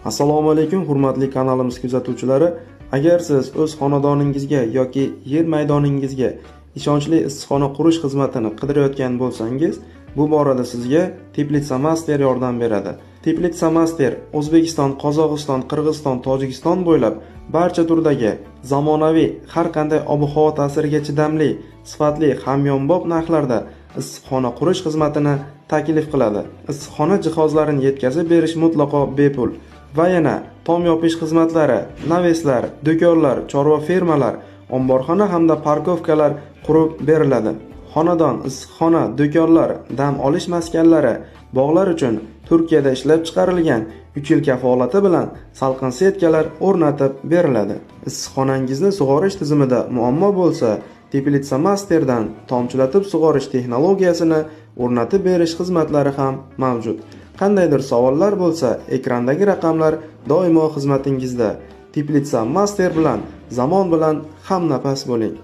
Assalomu alaykum hurmatli kanalimiz kuzatuvchilari. Agar siz o'z xonadoningizga yoki yer maydoningizga ishonchli issiqxona qurish xizmatini qidirayotgan bo'lsangiz, bu borada sizga Teplitsa Master yordam beradi. Teplitsa Master O'zbekiston, Qozog'iston, Qirg'iziston, Tojikiston bo'ylab barcha turdagi zamonaviy, har qanday ob-havo ta'siriga chidamli, sifatli, hamyonbop narxlarda issiqxona qurish xizmatini taklif qiladi. Issiqxona jihozlarini yetkazib berish mutlaqo bepul. Va yana tom yopish xizmatlari, naveslar, do'konlar, chorva fermalar, omborxona hamda parkovkalar qurib beriladi. Xonadon, issiqxona, do'konlar, dam olish maskanlari, bog'lar uchun Turkiyada ishlab chiqarilgan 3 yil kafolati bilan salqin setkalar o'rnatib beriladi. Issiqxonangizni sug'orish tizimida muammo bo'lsa, Teplitsa Masterdan tomchilatib sug'orish texnologiyasini o'rnatib berish xizmatlari ham mavjud. Qandaydir savollar bo'lsa, ekrandagi raqamlar doimo xizmatingizda. Teplitsa Master bilan zamon bilan hamnafas bo'ling.